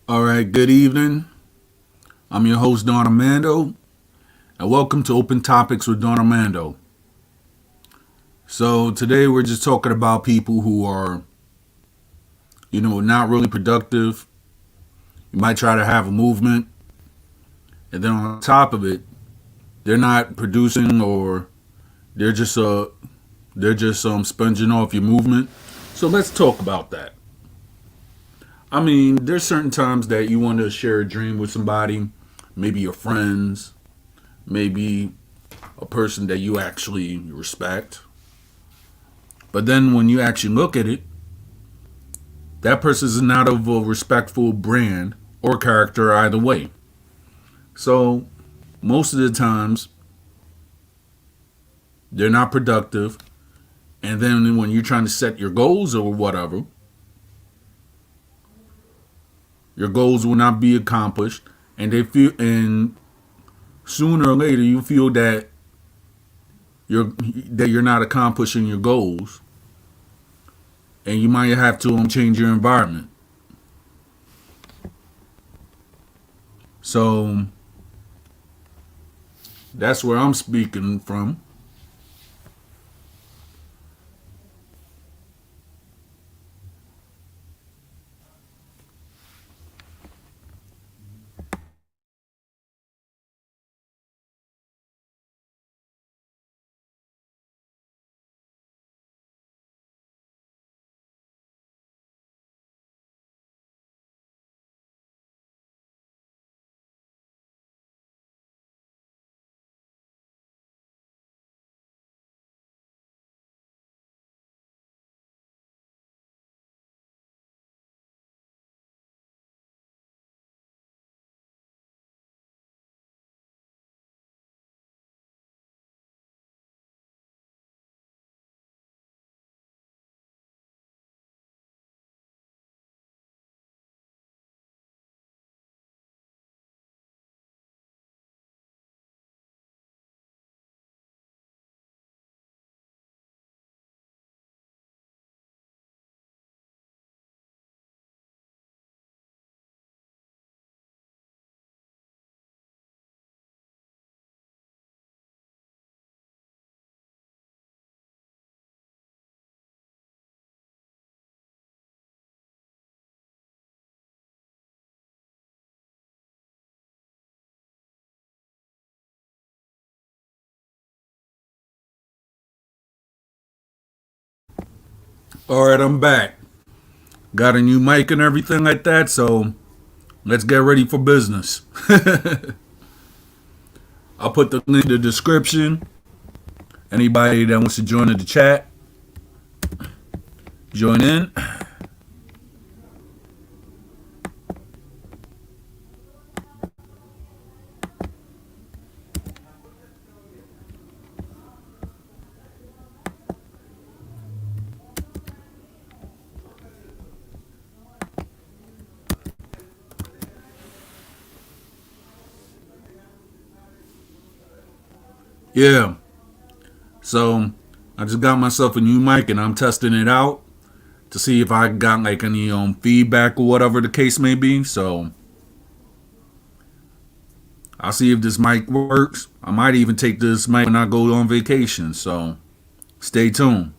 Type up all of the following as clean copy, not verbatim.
All right, good evening. I'm your host, Ðon Armando, and welcome to Open Topics with Ðon Armando. So, today we're just talking about people who are, not really productive. You might try to have a movement, and then on top of it, they're not producing or they're just sponging off your movement. So, let's talk about that. I mean, there's certain times that you want to share a dream with somebody, maybe your friends, maybe a person that you actually respect. But then when you actually look at it, that person is not of a respectful brand or character either way. So most of the times they're not productive. And then when you're trying to set your goals or whatever, your goals will not be accomplished. And sooner or later you feel that you're not accomplishing your goals, and you might have to change your environment. So that's where I'm speaking from. All right, I'm back. Got a new mic and everything like that, so let's get ready for business. I'll put the link in the description. Anybody that wants to join in the chat, join in. Yeah. So I just got myself a new mic and I'm testing it out to see if I got like any feedback or whatever the case may be. So I'll see if this mic works. I might even take this mic when I go on vacation. So stay tuned.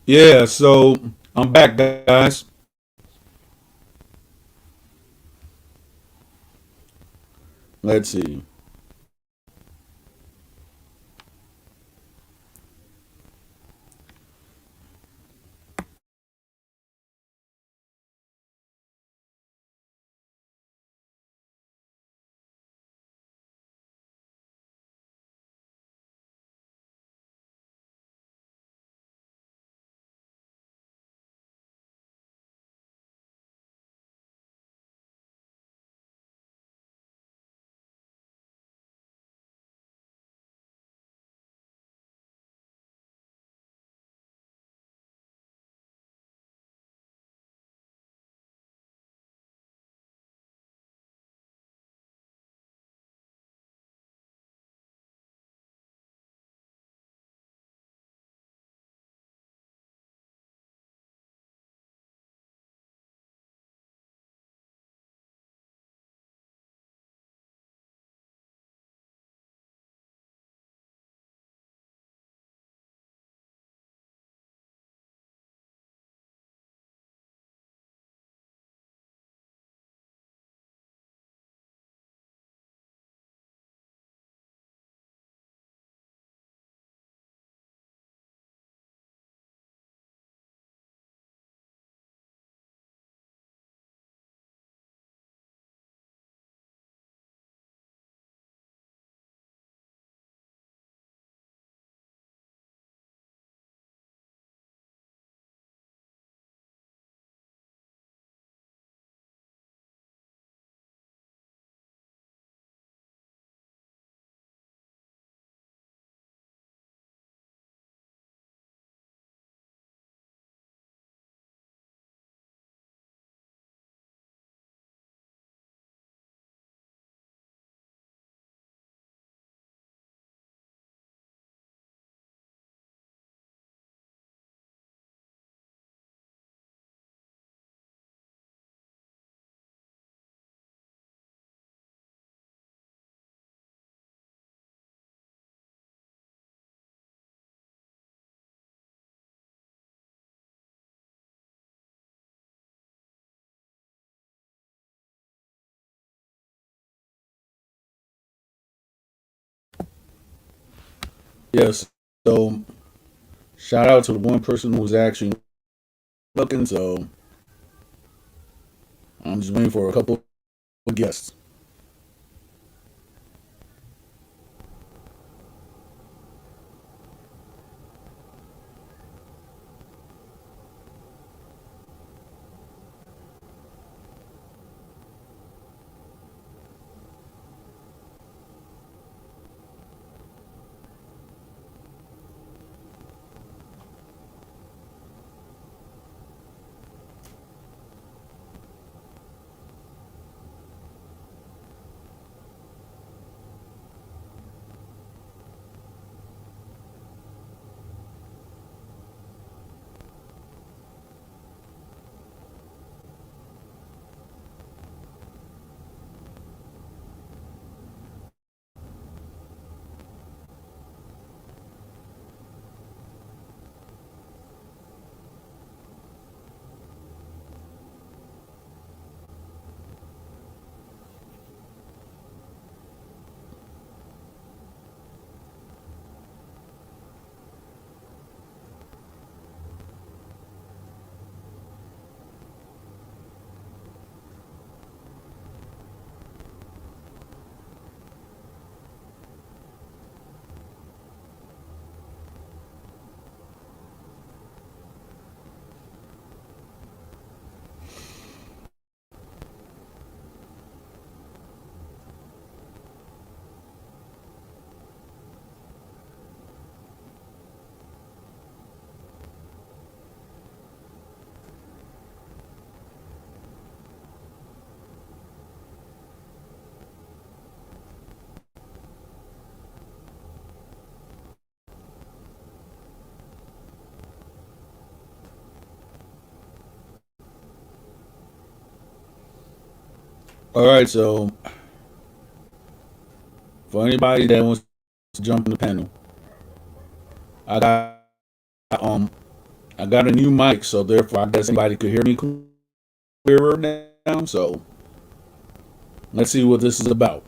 Yeah, so I'm back, guys. Let's see. Yes. So shout out to the one person who was actually looking. So I'm just waiting for a couple of guests. All right. So for anybody that wants to jump in the panel, I got I got a new mic, so therefore I guess anybody could hear me clearer now. So let's see what this is about.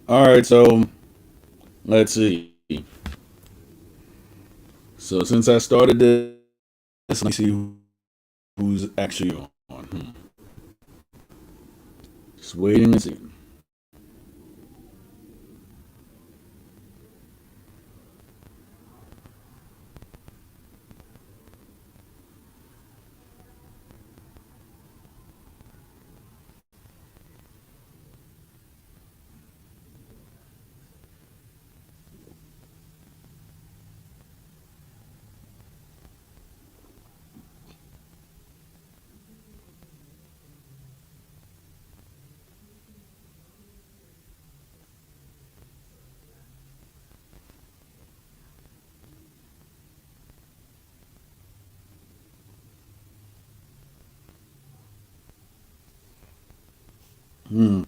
All right, so let's see. So since I started this, let me see who's actually on. Just waiting and see. Hmm.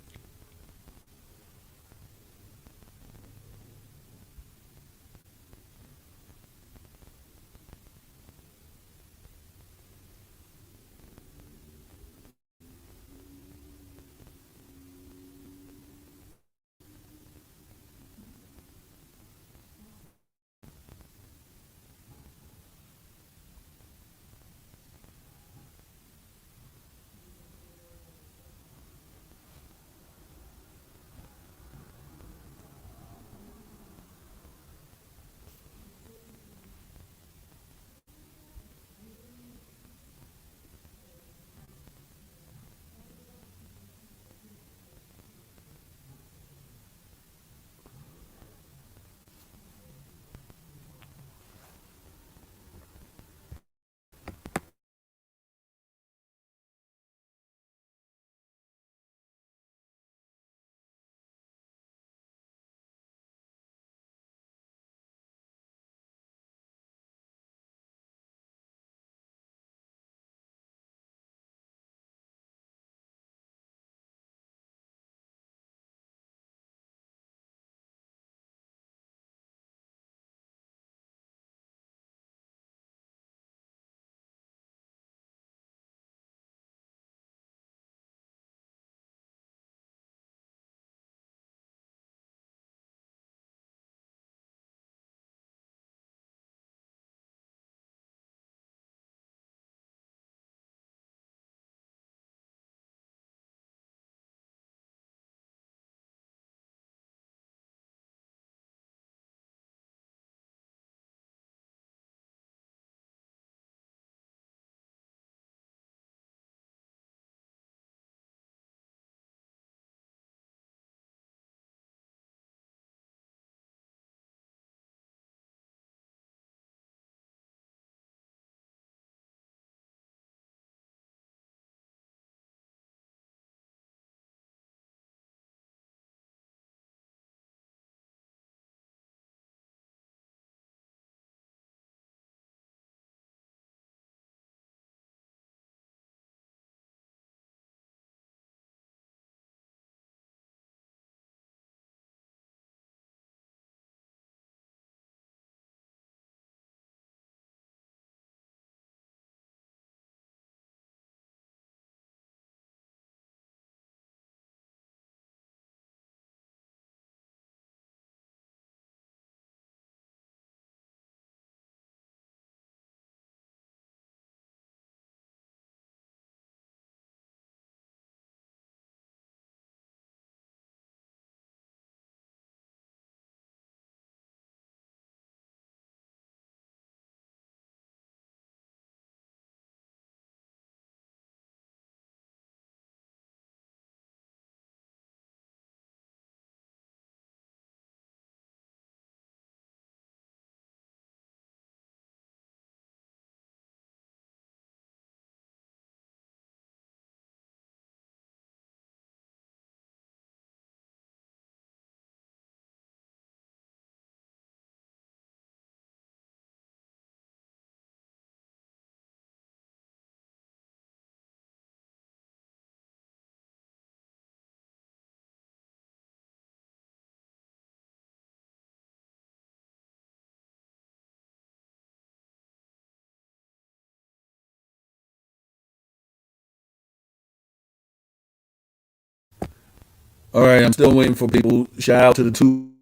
All right, I'm still waiting for people. Shout out to the two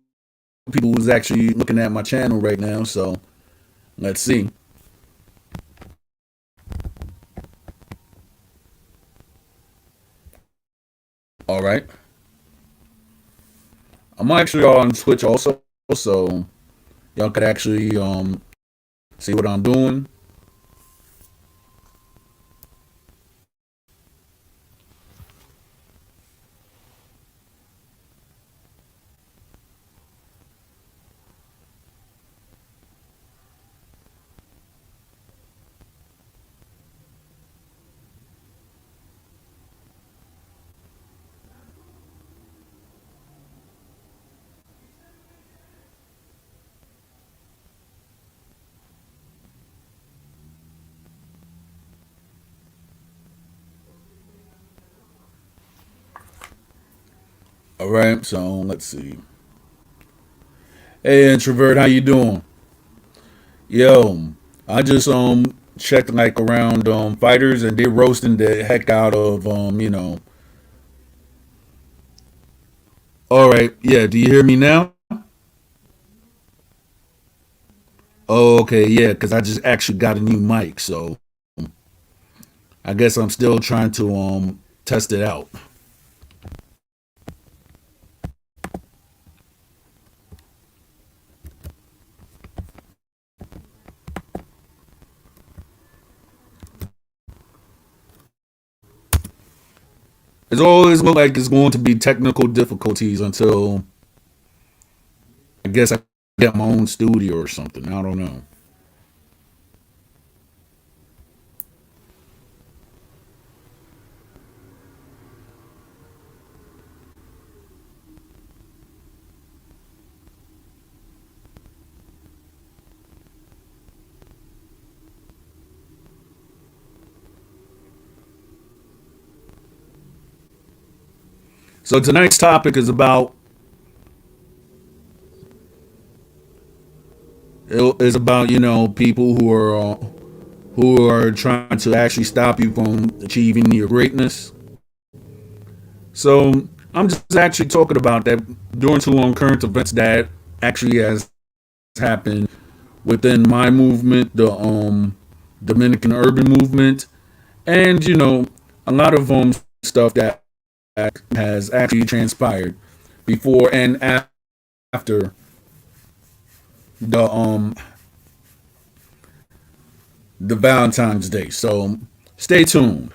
people who's actually looking at my channel right now. So let's see. All right, I'm actually on Twitch also, so y'all could actually see what I'm doing. All right, so let's see. Hey, introvert, how you doing? Yo, I just checked like around fighters and they're roasting the heck out of All right, yeah. Do you hear me now? Oh, okay, yeah. Because I just actually got a new mic, so I guess I'm still trying to test it out. It's always look like it's going to be technical difficulties until I guess I get my own studio or something. I don't know. So tonight's topic is about people who are trying to actually stop you from achieving your greatness. So I'm just actually talking about that during two on current events that actually has happened within my movement, the Dominican urban movement, and a lot of stuff that has actually transpired before and after the the Valentine's Day. So stay tuned.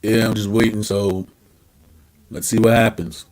Yeah, I'm just waiting. So let's see what happens.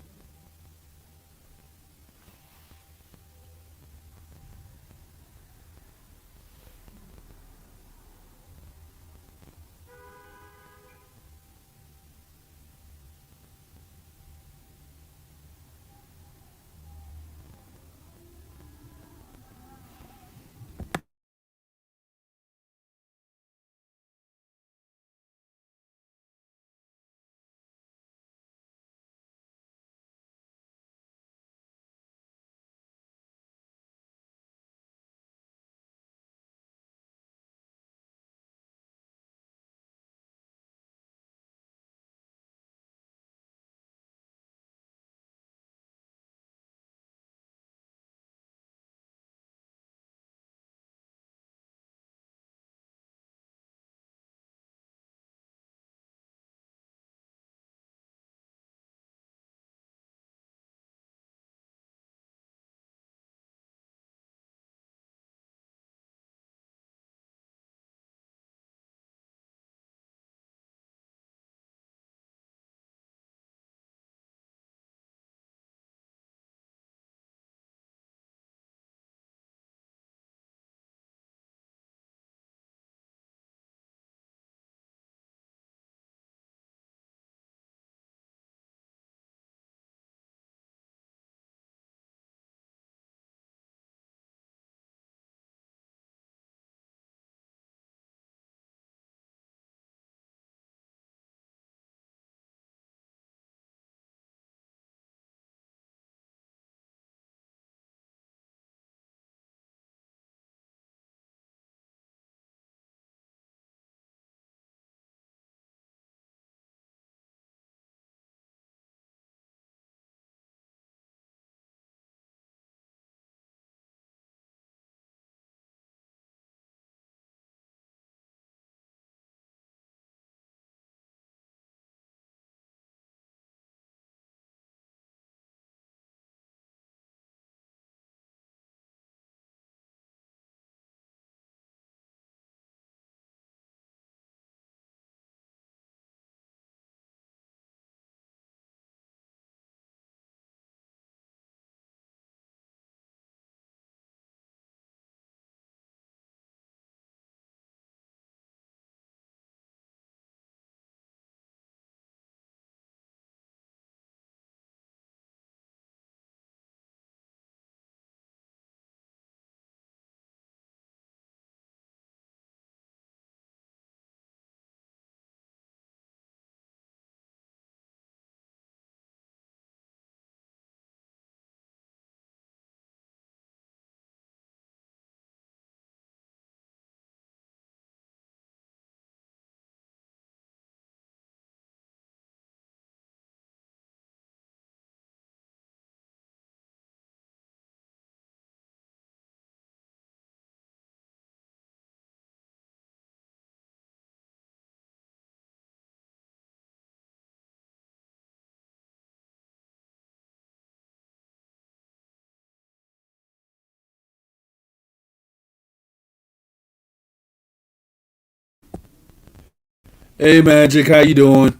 Hey, Magic, how you doing?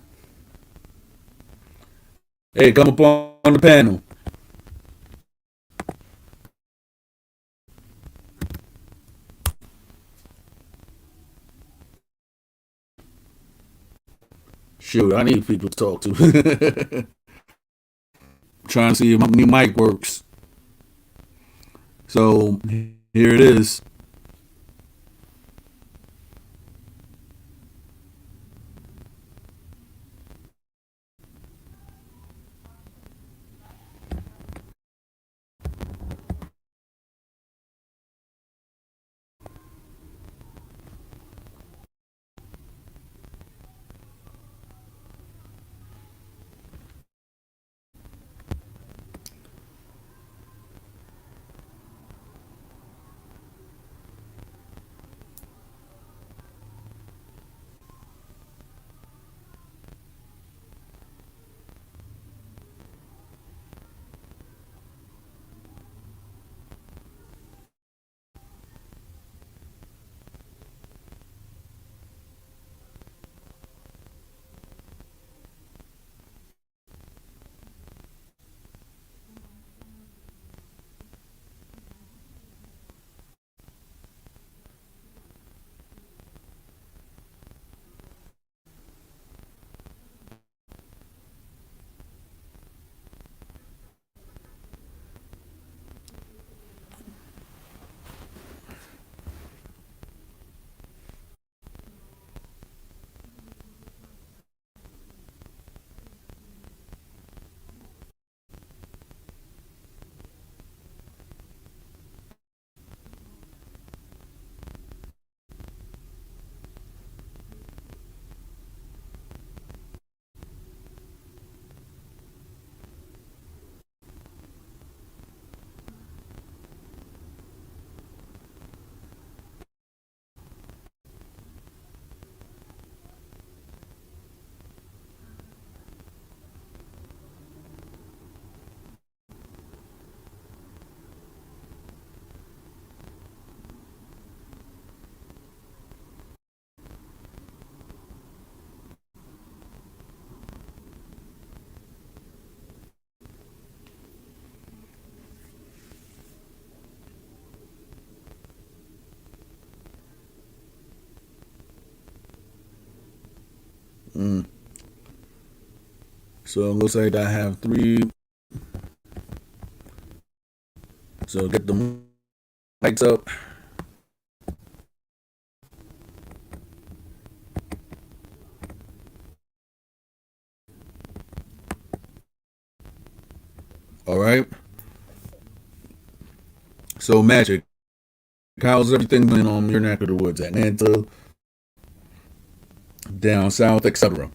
Hey, come up on the panel. Shoot, I need people to talk to. Trying to see if my new mic works. So here it is. Mm. So it looks like I have three. So get the lights up. All right. So magic. How's everything been on your neck of the woods? Atlanta, down south, etc.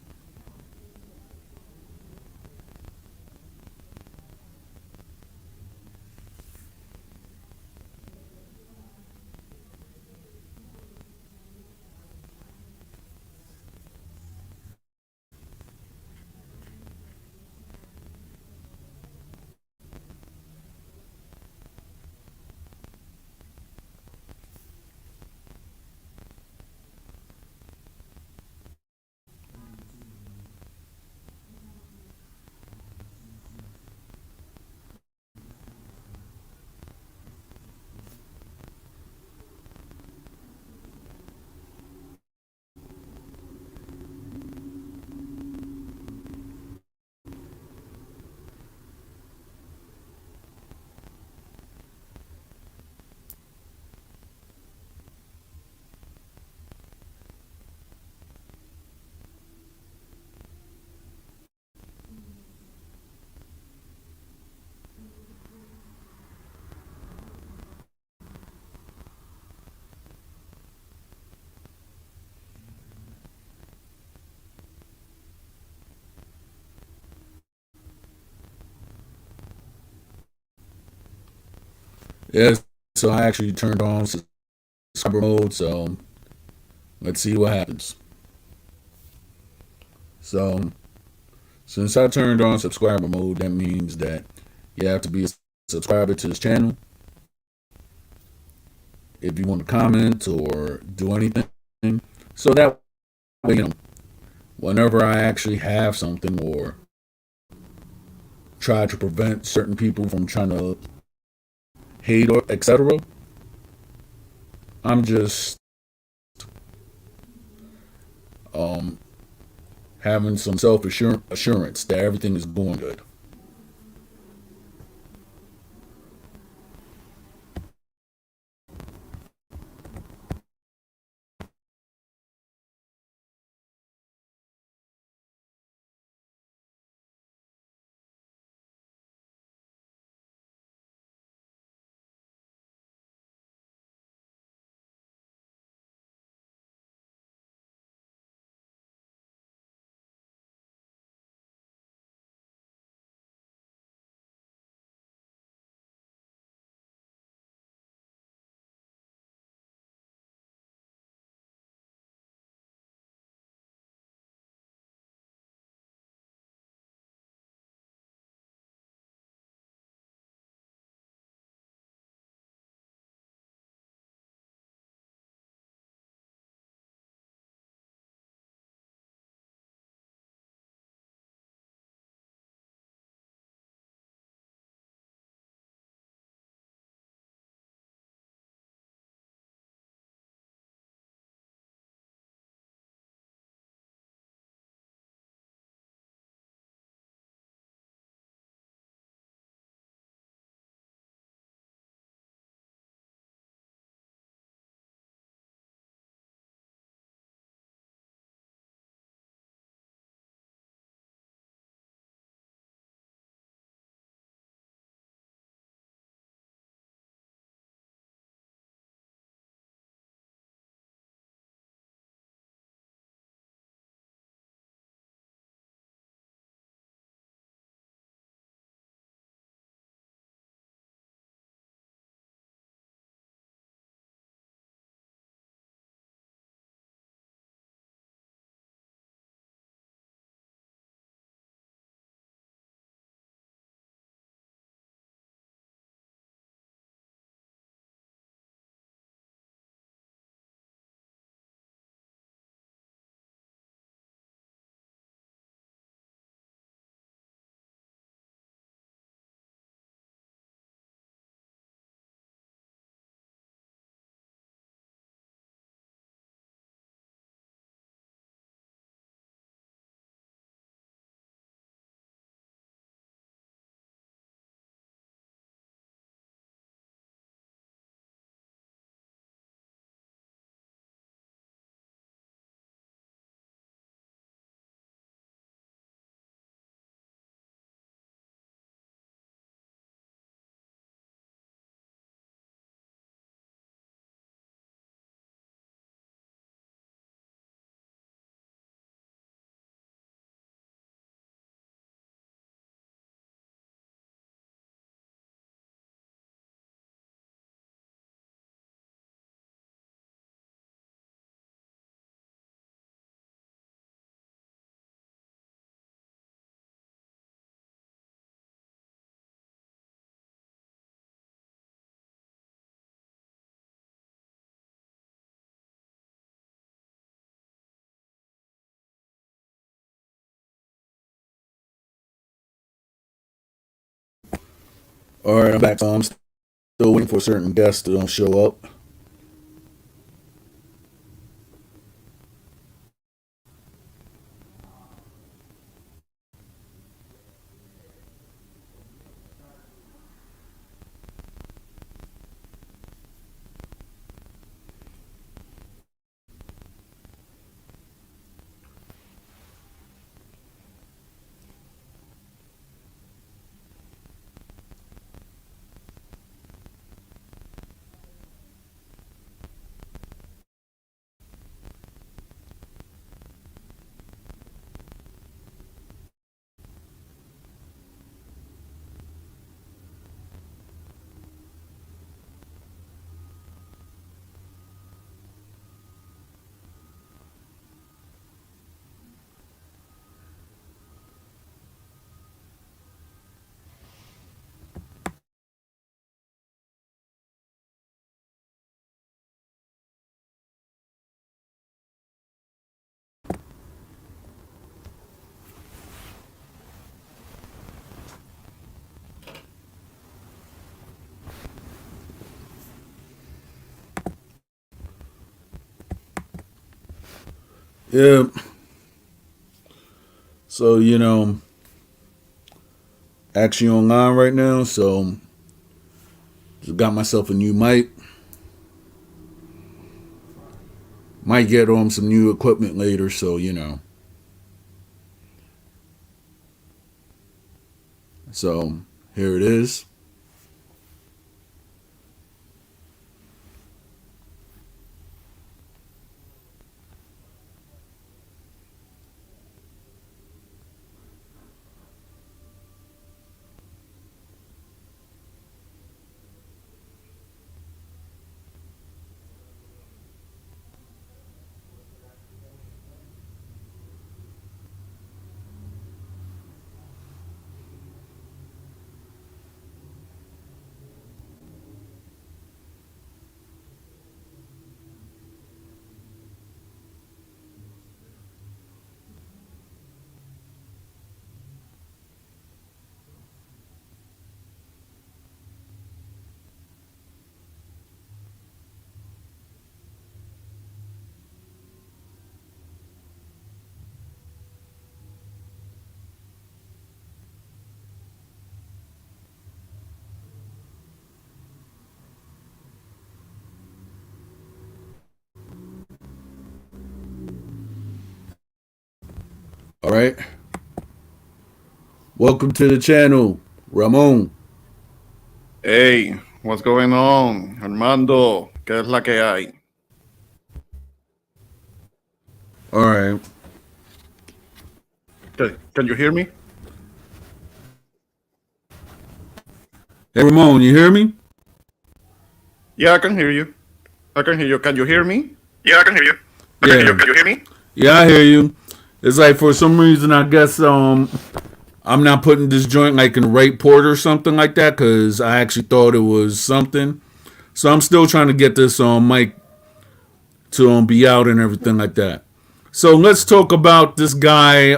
Yes. So I actually turned on subscriber mode. So let's see what happens. So since I turned on subscriber mode, that means that you have to be a subscriber to this channel if you want to comment or do anything. So that way, whenever I actually have something or try to prevent certain people from trying to hate or etc., I'm just um, having some self assurance that everything is going good. All right, I'm back. So I'm still waiting for certain guests to don't show up. Yeah. So actually online right now. So just got myself a new mic. Might get on some new equipment later. So So here it is. All right. Welcome to the channel, Ramon. Hey, what's going on, Armando? ¿Qué es la que hay? All right. Can you hear me? Hey, Ramon, you hear me? Yeah, I can hear you. I can hear you. Can you hear me? Yeah, I can hear you. Yeah. Can you hear me? Yeah, I hear you. It's like for some reason, I guess I'm not putting this joint like in the right port or something like that because I actually thought it was something. So I'm still trying to get this mic to be out and everything like that. So let's talk about this guy,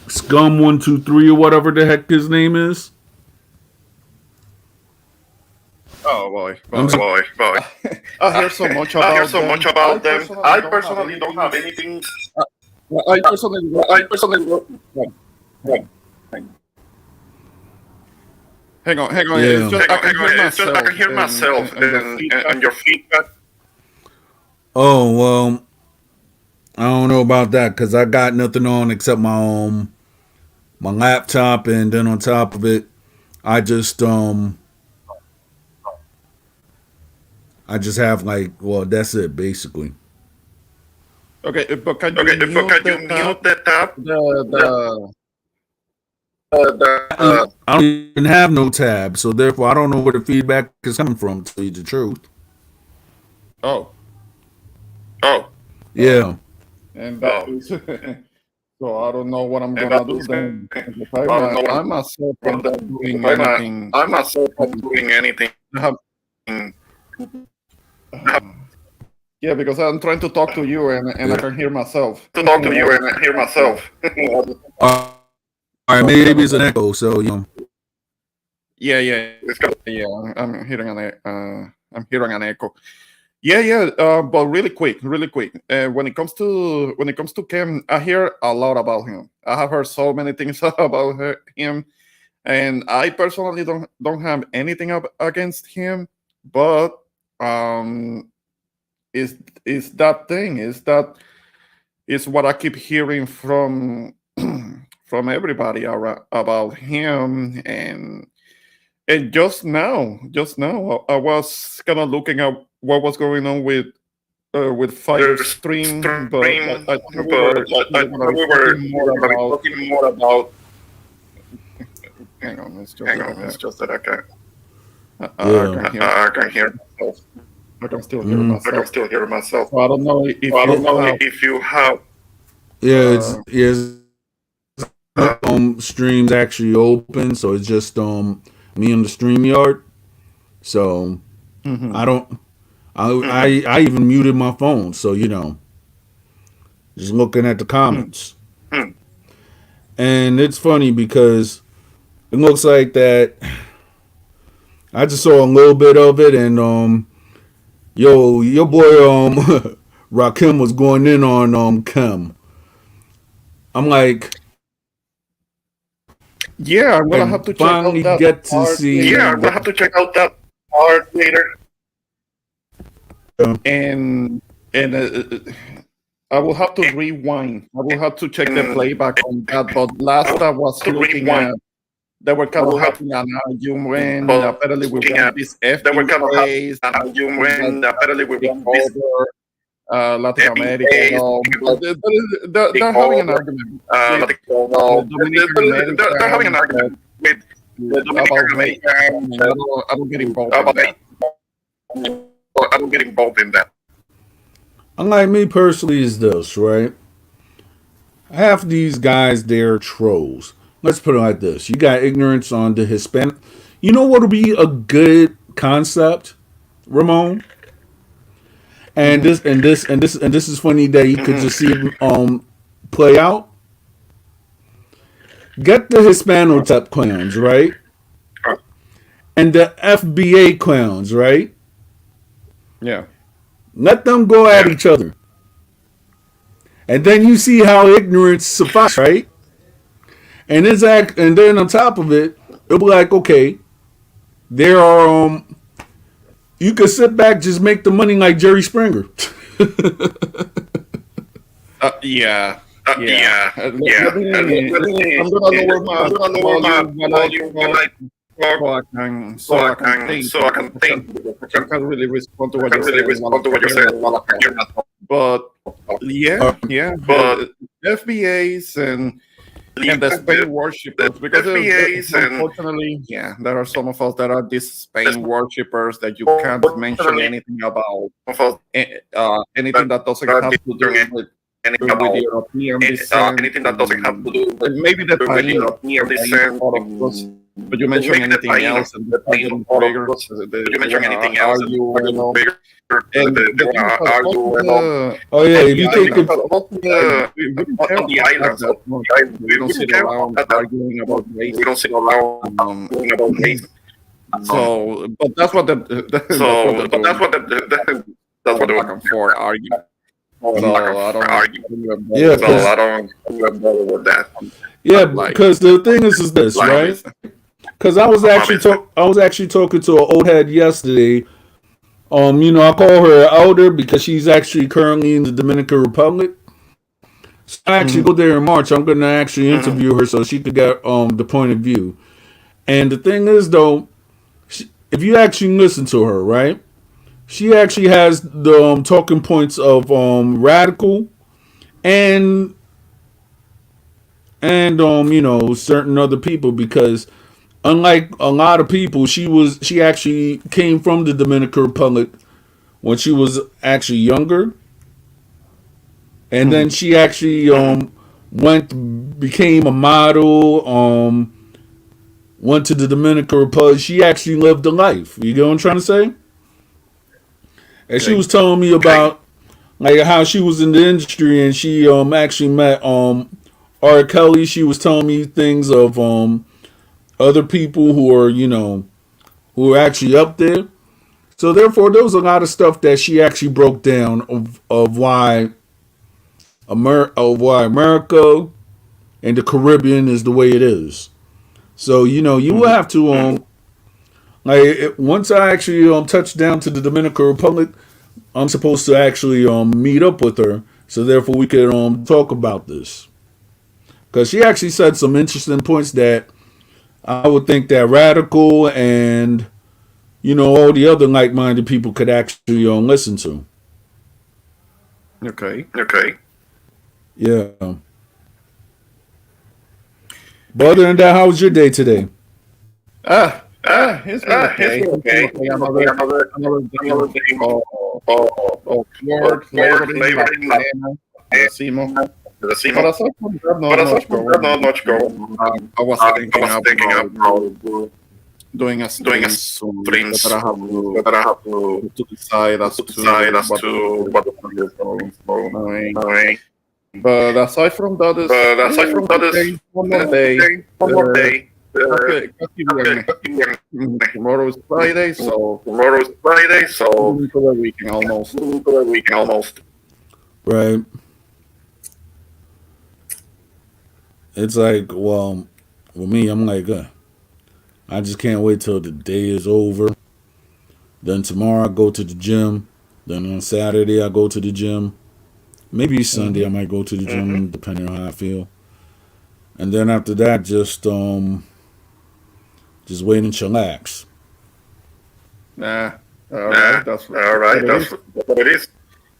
Scum123 or whatever the heck his name is. Oh boy, I'm boy. so, Boy. I hear so much I hear about so them. much about I them. personally I don't have personally don't anything. have anything. I personally, I personally. hang on, hang on. It's yeah. just I can Hang on. hear It's just I myself can hear myself and the and feedback. your feedback. Oh well, I don't know about that because I got nothing on except my laptop, and then on top of it, I just I just have like, well, that's it basically. Okay, but can you Okay, but mute can the you tab? mute the tab? The The I don't even have no tab, so therefore I don't know where the feedback is coming from. To tell you the truth, oh oh oh, yeah. and that oh. is so I don't know what I'm And gonna that do is. then. I Because don't know I what myself am not doing I'm not. anything. I'm not doing anything. I have Yeah, because I'm trying to talk to you and I Yeah. can hear myself. To talk to you and hear So, myself. All right, so maybe that's it's an echo. So yeah. It's got Yeah, I'm hearing an echo. Yeah, yeah. But really quick. When it comes to Kem, I hear a lot about him. I have heard so many things about him, and I personally don't have anything against him. But um, is that thing? Is what I keep hearing from from everybody about him and just now, I was kind of looking at what was going on with Fire there's Stream, but stream, I thought but I we were thought we were talking more about. talking more about. Hang on, it's just Hang that on, it's just that I can I Yeah. can hear. I can hear myself. I can still hear Hmm. I can myself. still hear myself. So I don't know if So I don't you know have. if you have. Yeah, Uh, streams actually open, so it's just me in the stream yard. So mhm. I don't Mhm. I even muted my phone, so just looking at the Hmm. comments. Hmm. And it's funny because it looks like that I just saw a little bit of it, and your boy Rakim was going in on Kim. I'm like, Yeah, I'm gonna have and to check out finally that get to part see Yeah, later. I'm gonna have to check out that part later. And I will have to rewind. I will have to check the And playback on that. But last I was to looking at, rewind, they were I kind of will have having an argument. but Apparently, we looking want at this they were kind of happy FBAs that you that win apparently we take won this over Latin America and FBA all. about take They're having an over argument with no, Dominican they're having an Americans argument with the about Dominican race. Americans I don't get involved in about that. I don't get involved in that. unlike me personally is this, right? Half these guys they're trolls. Let's put it like this. You got ignorance on the Hispanic. You know what would be a good concept, Ramon? And Hmm. this is funny that you could Mhm. just see play out. Get the Hispanotep clowns, right? And the FBA clowns, right? Yeah. Let them go at Yeah. each other. And then you see how ignorance suffice, right? And then on top of it, it'll be like, okay, there are you could sit back, just make the money like Jerry Springer. Yeah. Yeah, yeah. I'm gonna lower I'm gonna lower my volume when I volume when talk I talk so I can think. so I can think. I can't really respond to I what can you're really saying while respond to what you're saying while I'm hearing that. But yeah, yeah. But FBAs and the Spain worshippers, because FBAs and unfortunately, yeah, there are some of us that are these Spain worshippers that you can't mention anything about anything that doesn't have to do anything with about European descent, anything that doesn't have to do with maybe the Taino, European descent. of course. But you mention Maybe the anything Taino, else, and the they Taino get part of triggered. us. Did you They mention wanna anything else? argue and all. Bigger, And they the thing wanna is, argue and all. Oh yeah, if the you think islands, of we don't care On the about islands, that much. We don't we sit care around about that. arguing about race. We don't sit around Um, talking about race. so, but that's what that's what they're But that's doing. what that's what Back and forth arguing. So I don't argue. yeah, So I don't bother with that. yeah, Like, because the thing is this, Like, right? Because I was actually talking to an old head yesterday. I call her an elder because she's actually currently in the Dominican Republic. So I actually mhm, go there in March. I'm gonna actually Mhm. interview her so she could get the point of view. And the thing is though, if you actually listen to her, right? She actually has the talking points of radical and certain other people because unlike a lot of people, she actually came from the Dominican Republic when she was actually younger, and then mhm. she actually became a model. Went to the Dominican Republic. She actually lived a life. You get what I'm trying to say? And she Okay. was telling me about like how she was in the industry and she actually met R. Kelly. She was telling me things of other people who are, who are actually up there. So therefore, there was a lot of stuff that she actually broke down of why America and the Caribbean is the way it is. So you will have to once I actually touch down to the Dominican Republic, I'm supposed to actually meet up with her. So therefore, we could talk about this because she actually said some interesting points that I would think that Radical and all the other like-minded people could actually listen to. Okay. Yeah. But other than that, how was your day today? It's okay. Another day of work, laboring, Simo. But aside from that, not much going. I was thinking about doing a Doing soon streams that I have to decide as to what to do. But aside from that, one more day. Tomorrow is Friday, so into the weekend almost. Right. It's like, well, with me, I'm like, I just can't wait till the day is over. Then tomorrow I go to the gym. Then on Saturday I go to the gym. Maybe Sunday I might go to the gym, depending on how I feel. And then after that, just wait and chillax. All right, that's what it is.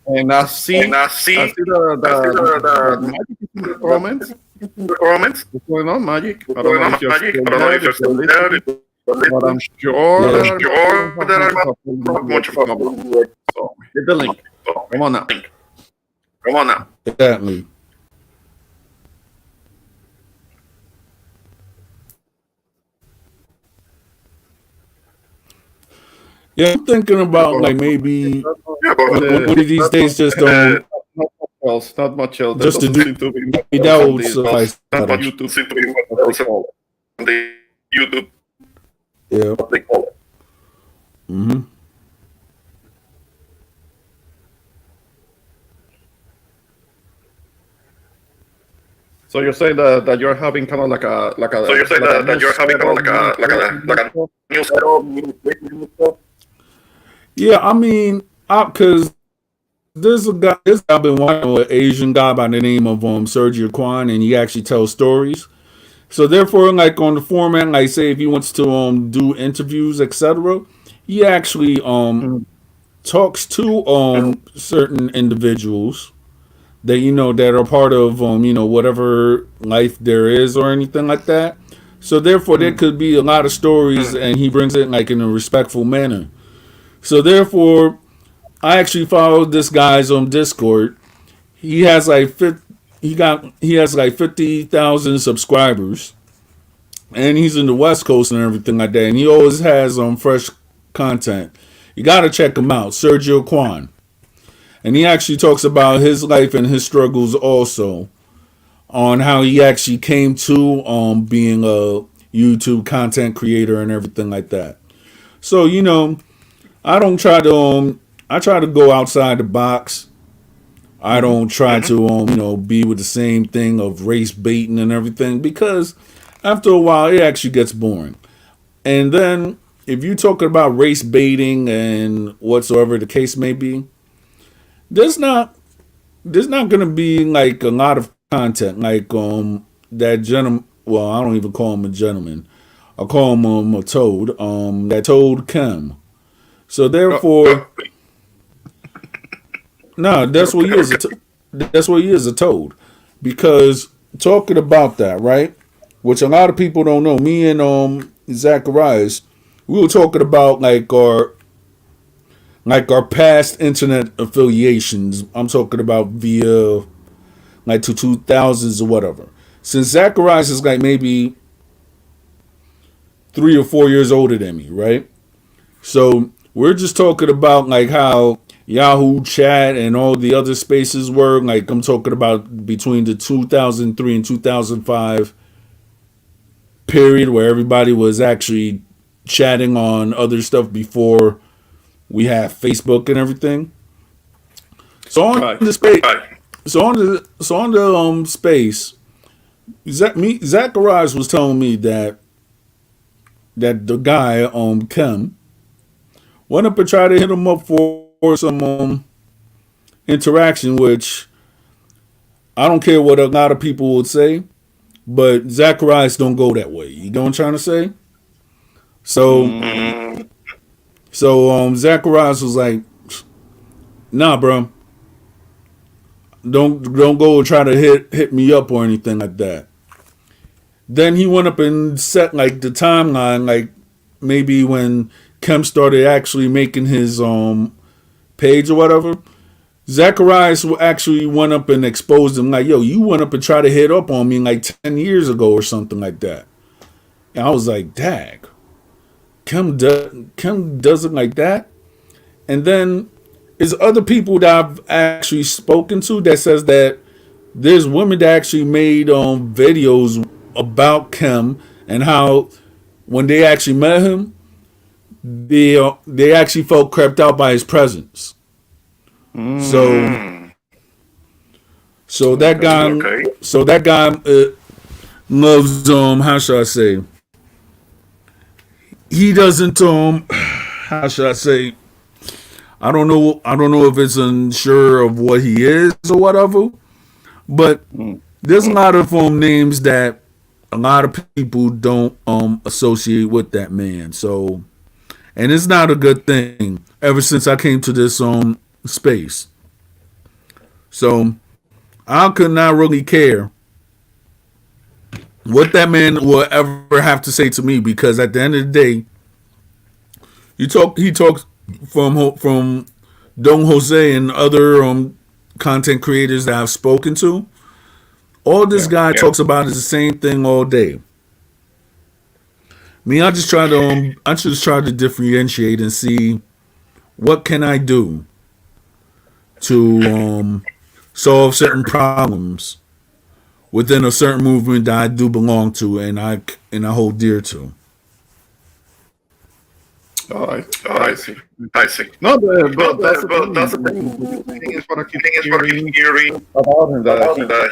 And I see the magic in the comments. What's going on, Magic? I don't know if you're still there, but I'm sure there are much of a so hit the link. Come on now. Exactly. Yeah, I'm thinking about like maybe one of these days just not much else. Just to do that would suffice. YouTube seem to be what they call it. The YouTube, Yeah. what they call it. Mm-hmm. So you're saying that you're having kind of like a So you're saying that you're having kind of like a news setup. Yeah, I mean, because there's a guy. This guy I've been watching, an Asian guy by the name of Sergio Kwan, and he actually tells stories. So therefore, like on the format, like say if he wants to do interviews, etc., he actually talks to certain individuals that that are part of whatever life there is or anything like that. So therefore, there could be a lot of stories, and he brings it like in a respectful manner. So therefore, I actually followed this guy's on Discord. He has like he has like 50,000 subscribers, and he's in the West Coast and everything like that. And he always has fresh content. You gotta check him out, Sergio Kwan. And he actually talks about his life and his struggles also, on how he actually came to being a YouTube content creator and everything like that. So I don't try to I try to go outside the box. I don't try to be with the same thing of race baiting and everything, because after a while it actually gets boring. And then if you're talking about race baiting and whatsoever the case may be, there's not gonna be like a lot of content like that gentleman. Well, I don't even call him a gentleman. I call him a toad. That toad Kim. So therefore, no, that's what he is. That's what he is, a toad. Because talking about that, right? Which a lot of people don't know. Me and Zacharias, we were talking about like our past internet affiliations. I'm talking about via like to 2000s or whatever. Since Zacharias is like maybe 3 or 4 years older than me, right? So we're just talking about like how Yahoo Chat and all the other spaces were. Like I'm talking about between the 2003 and 2005 period where everybody was actually chatting on other stuff before we have Facebook and everything. So on Right. the space, so on the space, Zacharias was telling me that the guy Kim went up and tried to hit him up for some interaction, which I don't care what a lot of people would say, but Zacharias don't go that way. You know what I'm trying to say? So Zacharias was like, nah, bro, don't go and try to hit me up or anything like that. Then he went up and set like the timeline, like maybe when Kim started actually making his page or whatever. Zacharias actually went up and exposed him, like, yo, you went up and tried to hit up on me like 10 years ago or something like that. And I was like, dag, Kim does it like that? And then there's other people that I've actually spoken to that says that there's women that actually made videos about Kim and how when they actually met him, they actually felt crept out by his presence. So so that guy Okay. so that guy loves how should I say, he doesn't how should I say, I don't know if it's unsure of what he is or whatever, but there's a lot of names that a lot of people don't associate with that man. So, and it's not a good thing ever since I came to this space. So I could not really care what that man will ever have to say to me, because at the end of the day, he talks from Don Jose and other content creators that I've spoken to. All this guy talks about is the same thing all day. Me, I just try to differentiate and see what can I do to solve certain problems within a certain movement that I do belong to and I hold dear to. All right. Oh, I see. I see. No, but that's the But that's the thing. thing. The thing is what I keep Thing is, what I hearing keep hearing about him, that that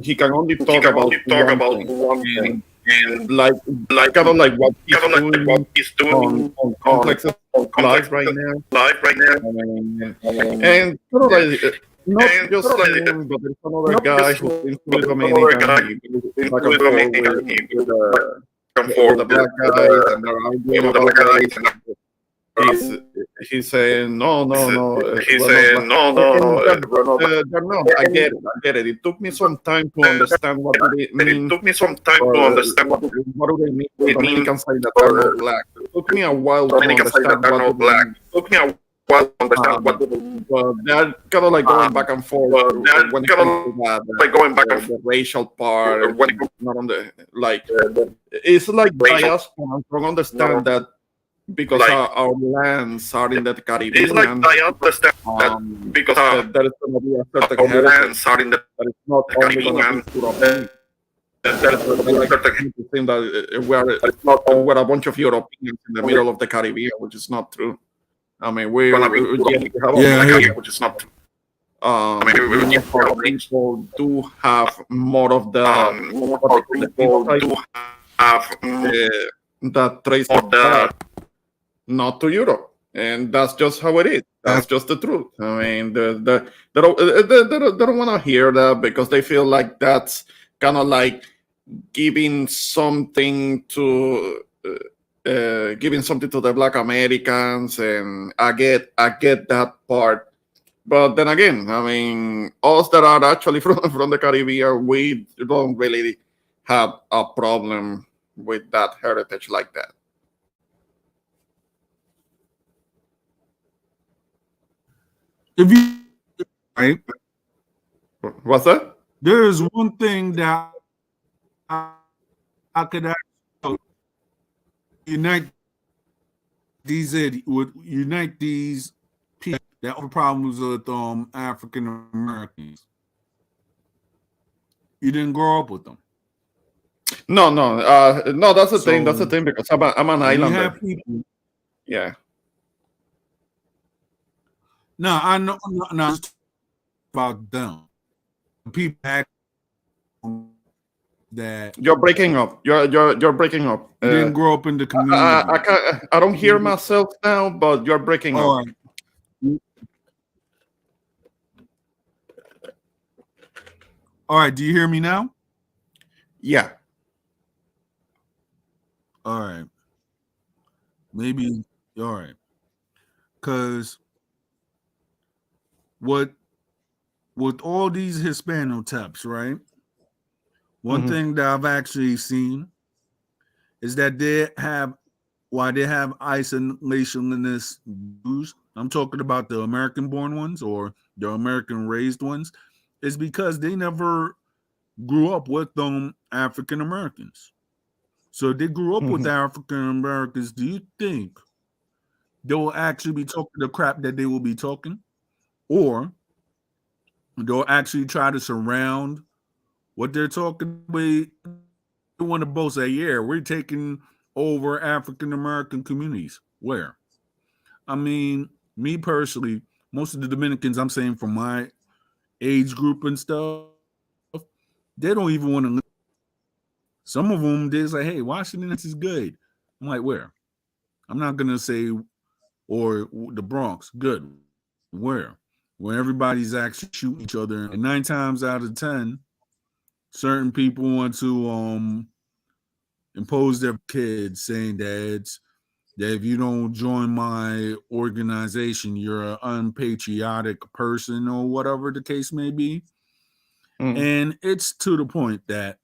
he can only he talk can about only talk one about thing, one thing, and like like kind of like what he's kind of like what doing he's doing on complexes on live complex right now. live right now. I mean, And and sort of like not just sort of him, but there's another not guy just who's into but another Dominican. guy He goes into back and the forth meeting, with the come with the forward black with guys, and they're arguing the about black guys, race. and He's he's saying no, no, no, he we're not said, black. no, no, And no, we're not. they're not. I get it. I get it. It took me some time to understand what do they It mean, took me some time or to understand what what do they mean when it means Dominicans say that they're for not black. It took me a while to Dominicans say that understand they're what not do they black. mean. It took me a while to understand what But they're kind of like going back and forth they're when it kind comes of to that, like going back and the racial part, when it comes not on the like. It's like racial, diaspora. I don't understand that because like our lands are in the it's like Caribbean. I understand that because There is going to be a certain our heritage lands are in the that is not only going to Caribbean, be European. there is They like certain to think that we're a bunch of Europeans in the middle of the Caribbean, which is not true. I mean, gonna be yeah, we have Yeah, I hear you. which is not true. I mean, most of the people do have more of the More what they call the people phenotype, do have that traces of the back not to Europe, and that's just how it is. That's just the truth. I mean, they don't want to hear that because they feel like that's kind of like giving something to the Black Americans, and I get that part. But then again, I mean, us that are actually from the Caribbean, we don't really have a problem with that heritage like that. If you right, What's that? there is one thing that I could actually unite would unite these people that have problems with African Americans. You didn't grow up with them. No. That's the thing. That's the So thing because I'm an we islander. have people. Yeah. No, I know. No, it's about them. People act that You're breaking up. You're breaking up. you didn't grow up in the I community. can't. I don't hear myself now, but you're breaking up. All right. All right. Do you hear me now? Yeah. All right. Maybe. All right. Because what with all these Hispanotypes, right? One thing that I've actually seen is that they have isolationist views. I'm talking about the American-born ones or the American-raised ones, is because they never grew up with African Americans. So if they grew up with African Americans, do you think they will actually be talking the crap that they will be talking? Or they'll actually try to surround what they're talking with? They want to both say, yeah, we're taking over African American communities. Where? I mean, me personally, most of the Dominicans I'm saying from my age group and stuff, they don't even want to live. Some of them, they're like, hey, Washington is good. I'm like, where? I'm not going to say, or the Bronx, good. Where? When everybody's actually shooting each other. And 9 times out of 10, certain people want to impose their kids, saying that if you don't join my organization, you're an unpatriotic person or whatever the case may be. And it's to the point that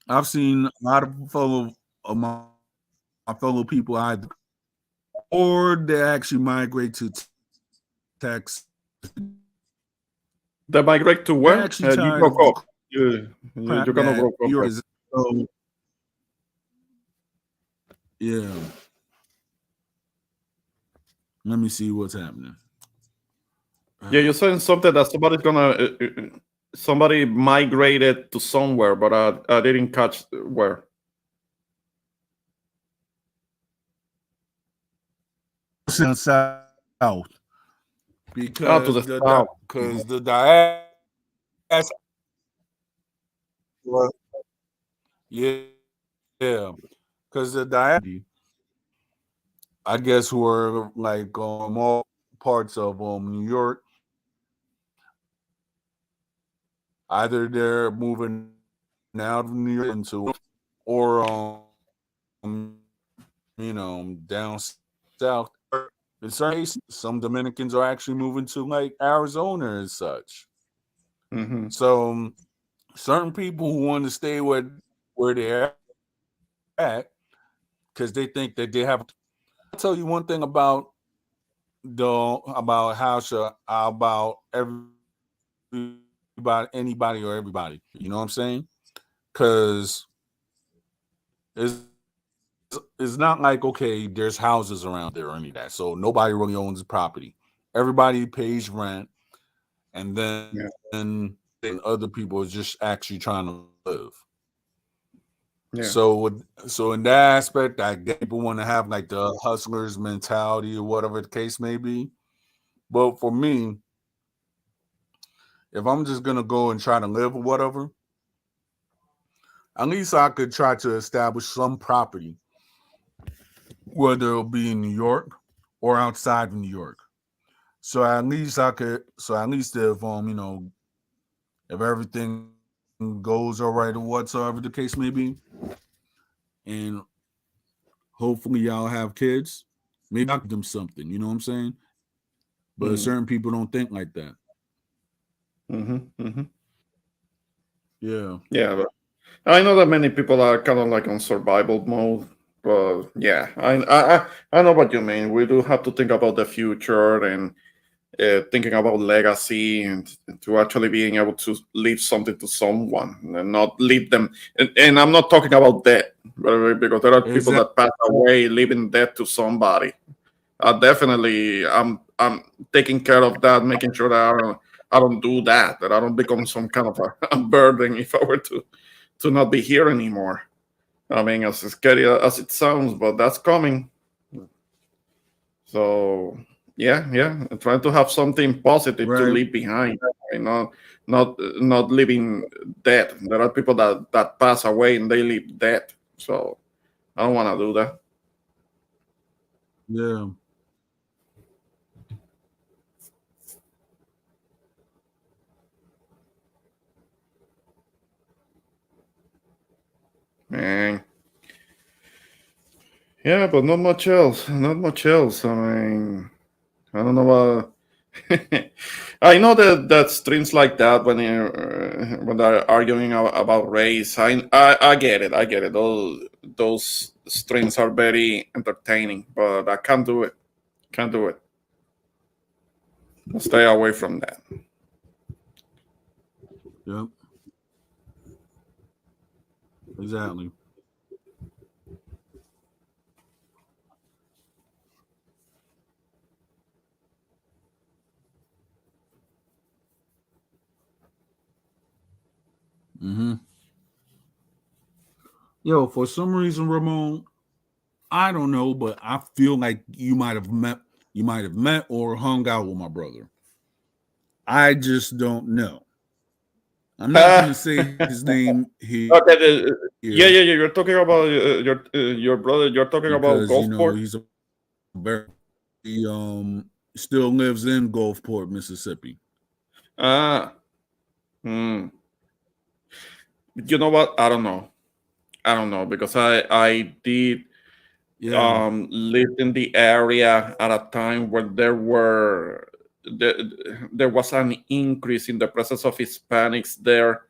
I've seen a lot of my fellow people either or they actually migrate to Texas. They migrate to They're where? actually You tired broke of the up. You're crap gonna that broke up. you're. So, yeah. Let me see what's happening. Yeah, you're saying something that somebody's gonna somebody migrated to somewhere, but I didn't catch where. South To because the south. the diaspora. Yeah, because the diaspora, I guess, who are like all parts of New York. Either they're moving out of New York into, or down south. In certain cases, some Dominicans are actually moving to like Arizona and such. So certain people who want to stay where they're at because they think that they have. I'll tell you one thing about anybody or everybody. You know what I'm saying? Because it's not like, okay, there's houses around there or any of that. So nobody really owns property. Everybody pays rent, and then other people are just actually trying to live. Yeah. So in that aspect, I guess people want to have like the hustlers mentality or whatever the case may be. But for me, if I'm just gonna go and try to live or whatever, at least I could try to establish some property, whether it'll be in New York or outside of New York. So at least if if everything goes all right or whatsoever the case may be, and hopefully y'all have kids, maybe I'll give them something, you know what I'm saying? But certain people don't think like that. Yeah. Yeah, but I know that many people are kind of like on survival mode. But yeah, I know what you mean. We do have to think about the future and thinking about legacy and to actually being able to leave something to someone and not leave them. And I'm not talking about death, because there are people that pass away leaving death to somebody. Definitely, I'm taking care of that, making sure that I don't do that I don't become some kind of a burden if I were to not be here anymore. I mean, as scary as it sounds, but that's coming. So yeah, I'm trying to have something positive to Right. leave behind. Not living dead. There are people that pass away and they live dead. So I don't want to do that. Yeah. Man. Yeah, but not much else. Not much else. I mean, I don't know what. I know that streams like that when they're arguing about race. I get it. I get it. Those streams are very entertaining, but I can't do it. Can't do it. I'll stay away from that. Yep. Exactly. Mm-hmm. Yo, for some reason, Ramon, I don't know, but I feel like you might have met or hung out with my brother. I just don't know. I'm not gonna say his name here Okay, yeah. You're talking about your brother. You're talking about because Gulfport. he's a very he still lives in Gulfport, Mississippi. Ah, hmm. You know what? I don't know. I don't know because I did Yeah. lived in the area at a time when there was an increase in the presence of Hispanics there.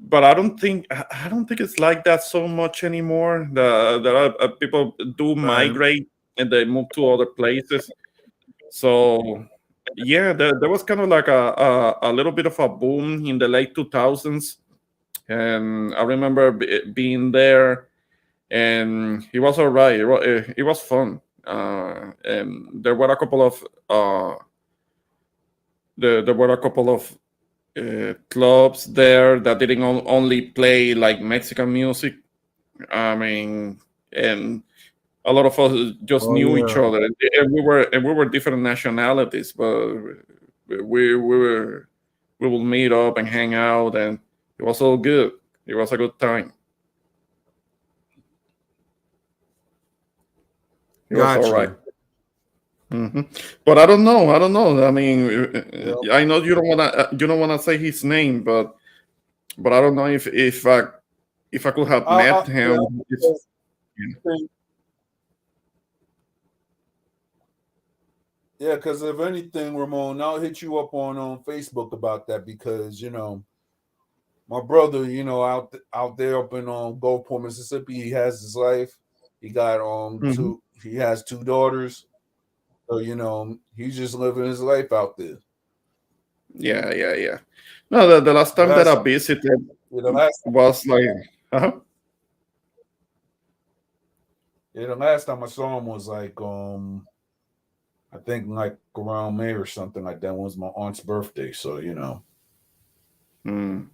But I don't think it's like that so much anymore. There are people do Right. migrate and they move to other places. So yeah, there was kind of like a little bit of a boom in the late 2000s, and I remember being there, and it was all right. It was fun, and there were a couple of clubs there that didn't only play like Mexican music. I mean, and a lot of us just Oh knew each yeah. other, and we were different nationalities, but we would meet up and hang out, and it was all good. It was a good time. It was all Got right. you. hmm But I don't know. I don't know. I mean, Yep. I know you don't wanna say his name, but I don't know if I could have met him. Yeah, yeah, because if anything, Ramon, I'll hit you up on Facebook about that because my brother, out there up in Gulfport, Mississippi, he has his life. He got Mhm. he has two daughters. So, he's just living his life out there. Yeah. No, the last The time that last I visited yeah, the last was like, uh yeah, the last time I saw him was like I think like around May or something like that. It was my aunt's birthday. So, mm,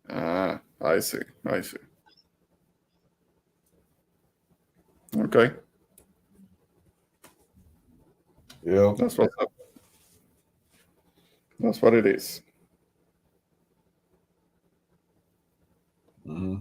I see, I see. Okay, yeah. that's what's up. That's what it is. Mm-hmm.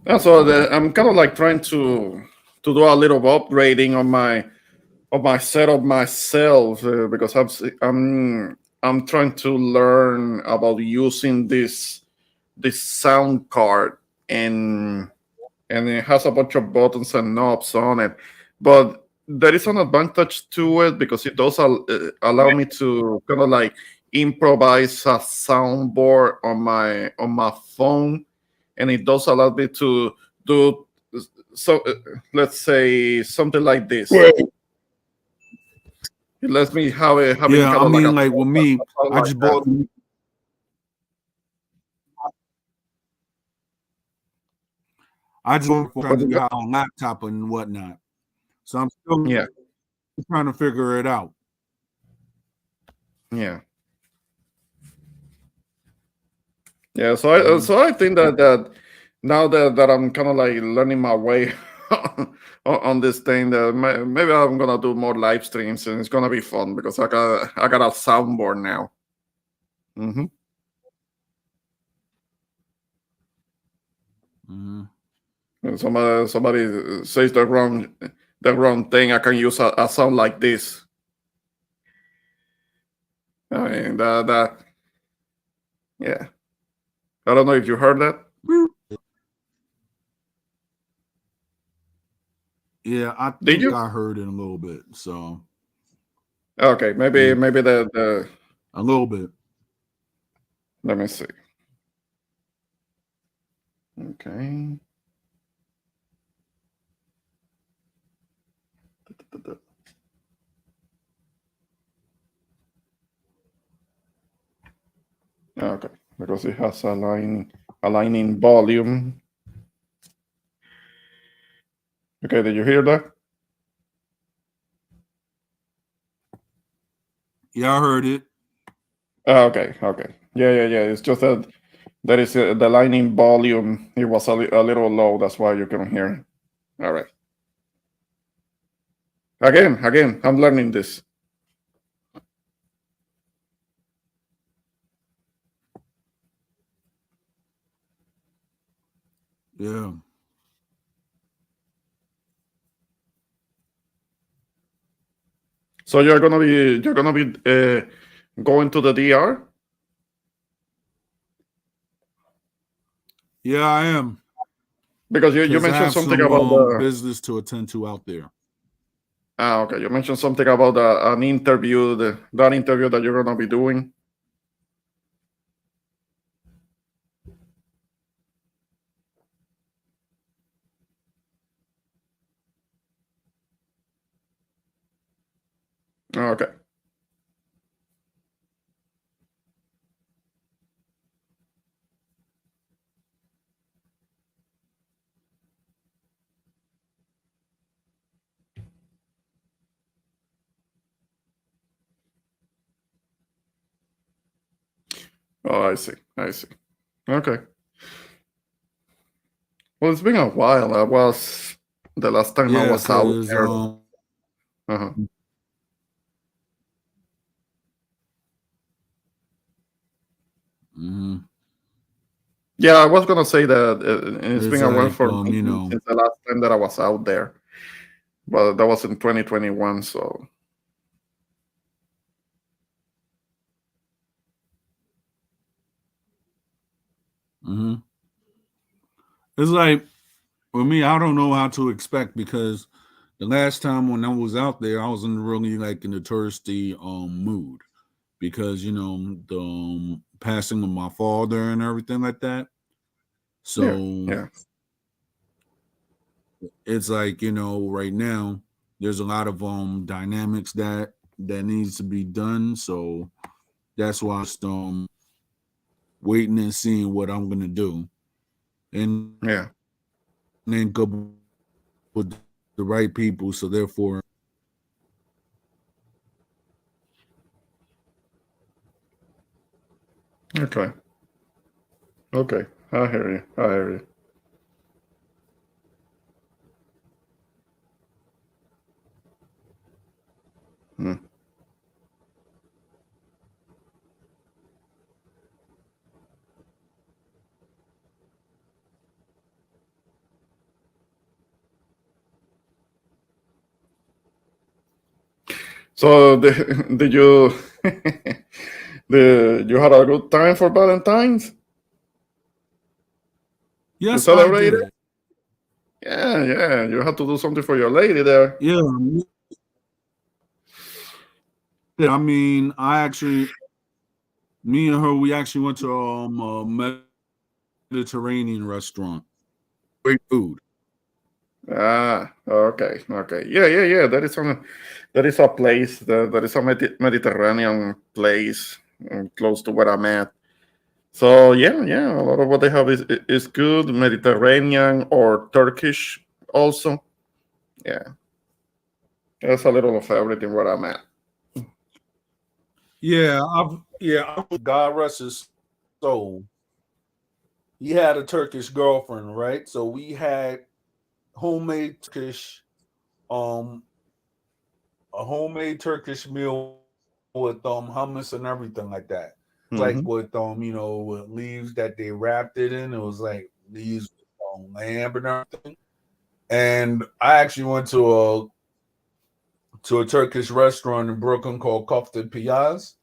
And so I'm kind of like trying to do a little upgrading on my setup myself because I'm trying to learn about using this sound card, and it has a bunch of buttons and knobs on it. But there is an advantage to it because it does allow me to kind of like improvise a soundboard on my phone, and it does allow me to do so. Let's say something like this. It lets me having Yeah, kind I of like mean, like with me, a sound I like just that. bought. I just trying to But figure out on laptop and whatnot. So I'm still yeah, trying to figure it out. yeah, yeah. So I think that now that I'm kind of like learning my way on this thing, that maybe I'm gonna do more live streams, and it's gonna be fun because I got a soundboard now. Hmm. Mm-hmm. And somebody says the wrong thing, I can use a sound like this. I mean that yeah. I don't know if you heard that. Yeah, I Did think you? I heard it a little bit. So Okay, maybe yeah, maybe the a little bit. let me see. Okay. Okay, because it has aligning volume. Okay, did you hear that? Yeah, I heard it. Okay, okay. Yeah. It's just that there is the aligning volume. It was a little low. That's why you couldn't hear it. All right. Again, I'm learning this. Yeah. So you're gonna be going to the DR Yeah, I am. because you Because I mentioned have something some about the. business to attend to out there. Okay. You mentioned something about an interview, that interview that you're gonna be doing. Okay. Oh, I see. I see. Okay. Well, it's been a while. I was the last time I Yeah, was out because there. Uh-huh. mhm. Yeah, I was gonna say that it's It's been a while like for me since the last time that I was out there, but that was in 2021. So mhm. It's like for me, I don't know how to expect because the last time when I was out there, I was in really like in the touristy mood because the passing of my father and everything like that. yeah, So yeah. it's like right now there's a lot of dynamics that needs to be done. So that's why I'm just waiting and seeing what I'm gonna do, and Yeah. then go with the right people. So therefore, Okay. Okay. I hear you. I hear you. Hmm. So did you you had a good time for Valentine's? You yes, I celebrated? did. Yeah. You had to do something for your lady there. Yeah, I mean, me and her, we actually went to a Mediterranean restaurant. Great food. Ah, okay, okay. Yeah. That is a place. That is a Mediterranean place close to where I'm at. So yeah, a lot of what they have is good. Mediterranean or Turkish also. Yeah, there's a little of everything where I'm at. God rest his soul. He had a Turkish girlfriend, right? So we had homemade Turkish, um, a homemade Turkish meal with hummus and everything like that. Like with Hmm. with leaves that they wrapped it in. It was like leaves with lamb and everything. And I actually went to a Turkish restaurant in Brooklyn called Kofta Piyaz.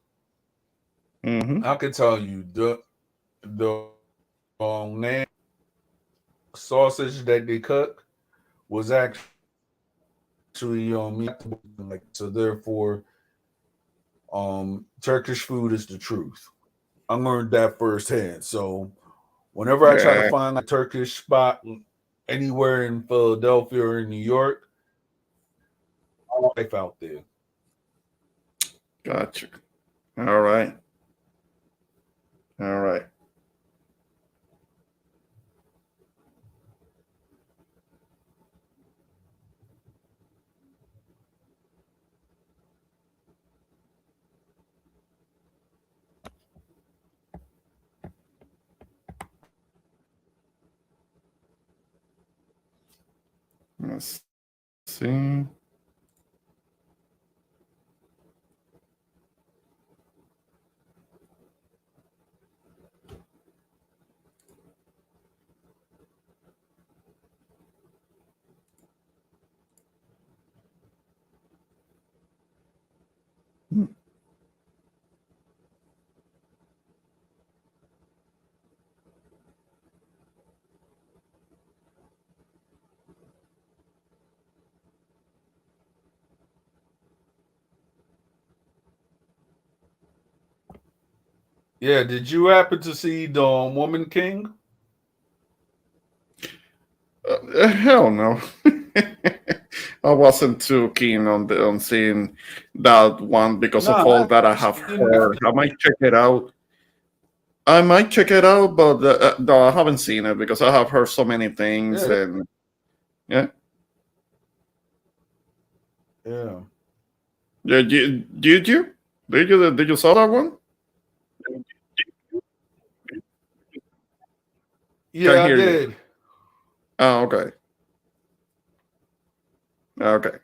Hmm. I can tell you the lamb sausage that they cook was actually like so. Therefore, Turkish food is the truth. I learned that firsthand. So whenever I try to Yeah, find like a Turkish spot anywhere in Philadelphia or in New York, I life out there. gotcha. All right, all right. Let's see. Yeah, did you happen to see the Woman King? Hell no. I wasn't too keen on seeing that one because of No, all I that I have actually didn't have heard. to. I might check it out. I might check it out, but no, I haven't seen it because I have heard so many things. Yeah, And yeah, yeah, yeah. Did you saw that one? Can't yeah. I hear you. did. Oh, okay, okay.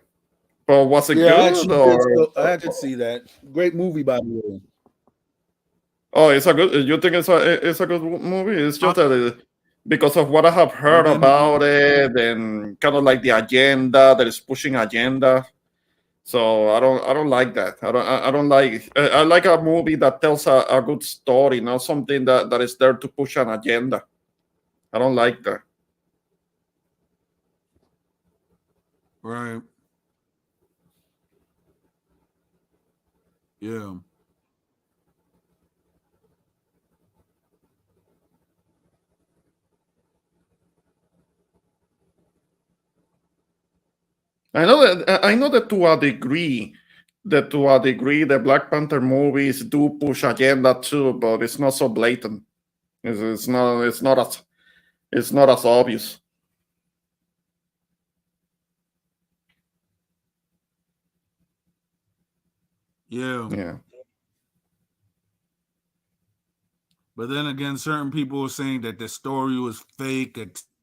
But was it Yeah, I good actually did. or? I actually did see that. Great movie, by the way. Oh, it's a good. You think it's a good movie? It's just that because of what I have But heard then about it, and kind of like the agenda that is pushing agenda. So I don't like that. I don't like. I like a movie that tells a good story, not something that is there to push an agenda. I don't like that. right, yeah, I know that to a degree the Black Panther movies do push agenda too, but it's not so blatant. It's not as obvious. yeah. Yeah. But then again, certain people were saying that the story was fake, etc.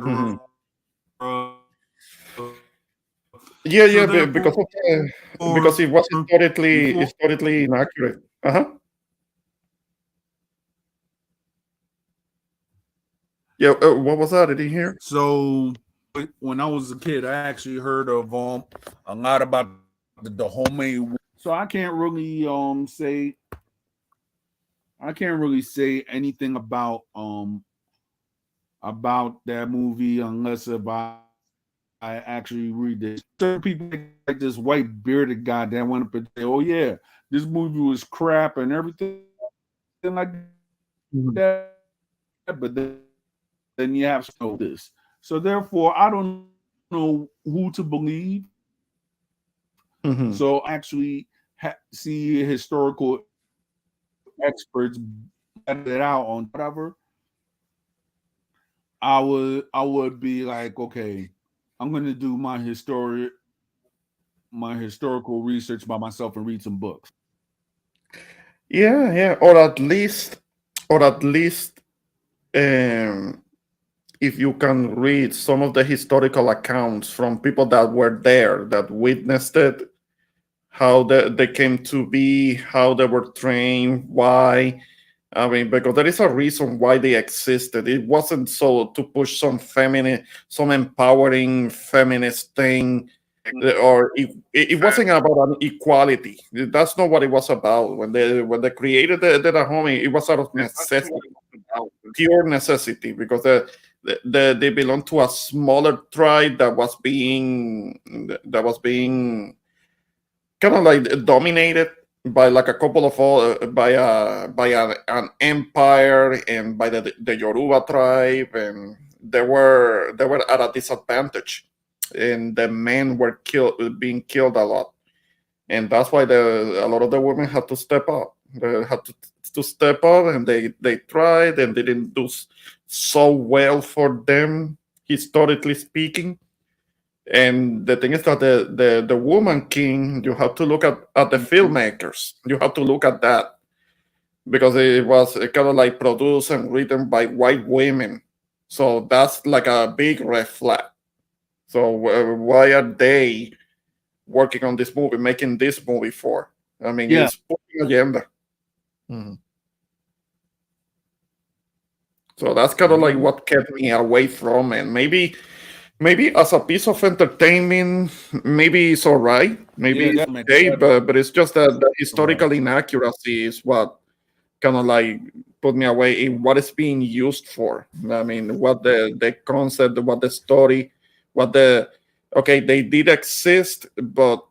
Mhm. Yeah, So yeah, therefore, because it was historically before, historically inaccurate. Uh-huh. Yeah, what was that? I didn't hear. so when I was a kid, I actually heard of a lot about the homemade. So I can't really say anything about that movie unless if I actually read this. Certain people like this white bearded guy that went up and say, "Oh yeah, this movie was crap and everything like that," but then you have to know this. So therefore, I don't know who to believe. So I Hmm. actually see historical evidence experts battled it out on whatever, I would be like, okay, I'm gonna do my historical research by myself and read some books. Yeah, yeah, or at least, um, if you can read some of the historical accounts from people that were there, that witnessed it, how they came to be, how they were trained, why. I mean, because there is a reason why they existed. It wasn't so to push some empowering feminist thing, or it wasn't about an equality. That's not what it was about. When they created the Dahomey, it was out of necessity, pure necessity, because they belong to a smaller tribe that was being kind of like dominated by like a couple of an empire, and by the Yoruba tribe, and they were at a disadvantage, and the men were being killed a lot, and that's why a lot of the women had to step up. They had to step up, and they tried, and they didn't do so well for them, historically speaking. And the thing is that the woman king, you have to look at the filmmakers. You have to look at that, because it was kind of like produced and written by white women. So that's like a big red flag. So why are they working on this movie, making this movie for? I mean, Yeah. it's pushing agenda. Mhm. So that's kind of like what kept me away from it. Maybe as a piece of entertainment, maybe it's all right. Maybe Yeah, it's that makes okay, sense. but it's just that the Right. historical inaccuracy is what kind of like put me away in what it's being used for. I mean, what the concept, what the story, what the okay, they did exist, but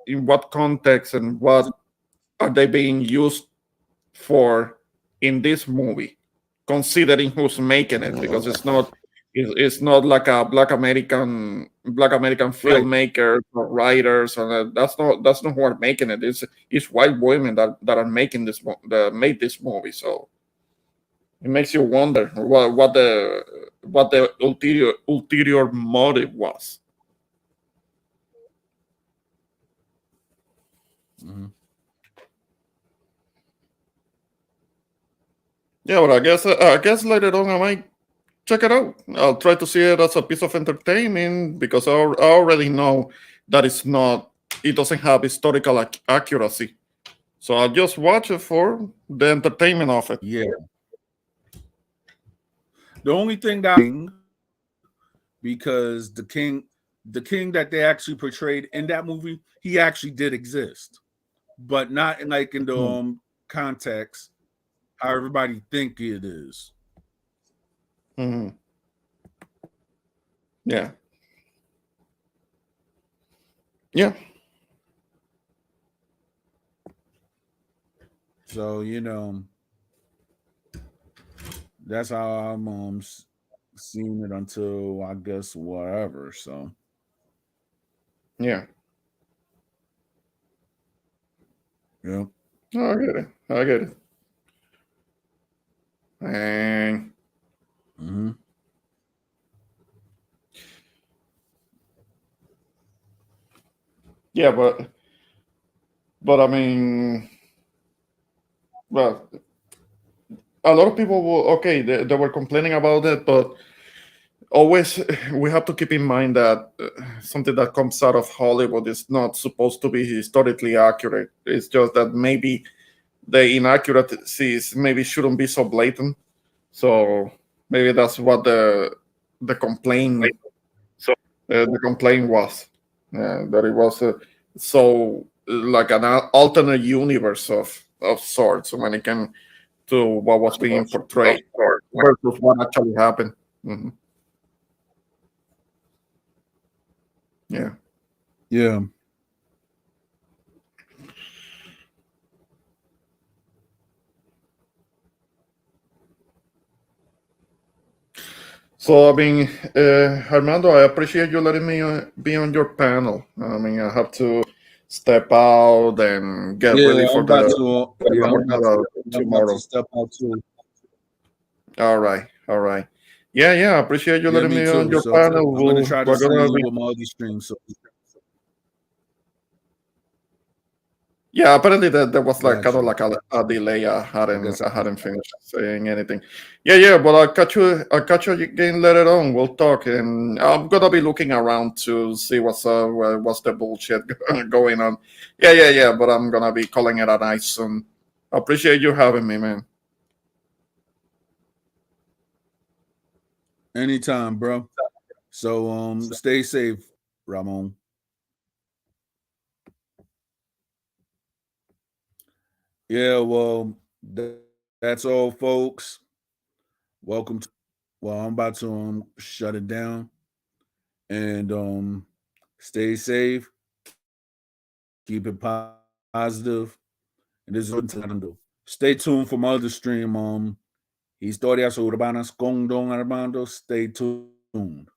in what context, and what are they being used for in this movie, considering who's making it? Because it's not like a black American Right. filmmakers or writers, or that's not who are making it. It's white women that are making that made this movie. So it makes you wonder what the ulterior motive was. Mhm. Yeah, but I guess later on I might check it out. I'll try to see it as a piece of entertainment, because I already know that it doesn't have historical accuracy. So I'll just watch it for the entertainment of it. Yeah. The only thing that because the king that they actually portrayed in that movie, he actually did exist, but not in like in the Hmm. context how everybody think it is. Mhm. Yeah. Yeah. So that's how I'm seeing it until I guess whatever. So Yeah. yeah. No, I get it. I get it. And Mm-hmm. yeah, but I mean, well, a lot of people okay, they were complaining about it, but always we have to keep in mind that something that comes out of Hollywood is not supposed to be historically accurate. It's just that maybe the inaccuracies maybe shouldn't be so blatant. So maybe that's what the complaint the complaint was, that it was so like an alternate universe of sorts when it came to what was being portrayed versus what actually happened. Mhm. Yeah. Yeah. So, I mean, Armando, I appreciate you letting me be on your panel. I mean, I have to step out and get ready for I'm about the to. for the Yeah, battle I'm about tomorrow. to step out too. All right, all right. Yeah, yeah. Appreciate you Yeah, letting me me on too. your So panel. I'm gonna try to We're see gonna you be. with my other stream. So Yeah, apparently there was like got kind of you. like a delay. I guess I I'll hadn't finished saying anything. Yeah, yeah, but I'll catch you again later on. We'll talk, and I'm gonna be looking around to see what's the bullshit going on. Yeah, yeah, yeah. But I'm gonna be calling it a night soon. Appreciate you having me, man. anytime, bro. So stay safe, Ramon. Yeah, well, that's all, folks. Welcome to. Well, I'm about to shut it down and stay safe, keep it positive, and this is what Ḓon. Stay tuned for my other stream. Historias urbanas con Ðon Armando. Stay tuned.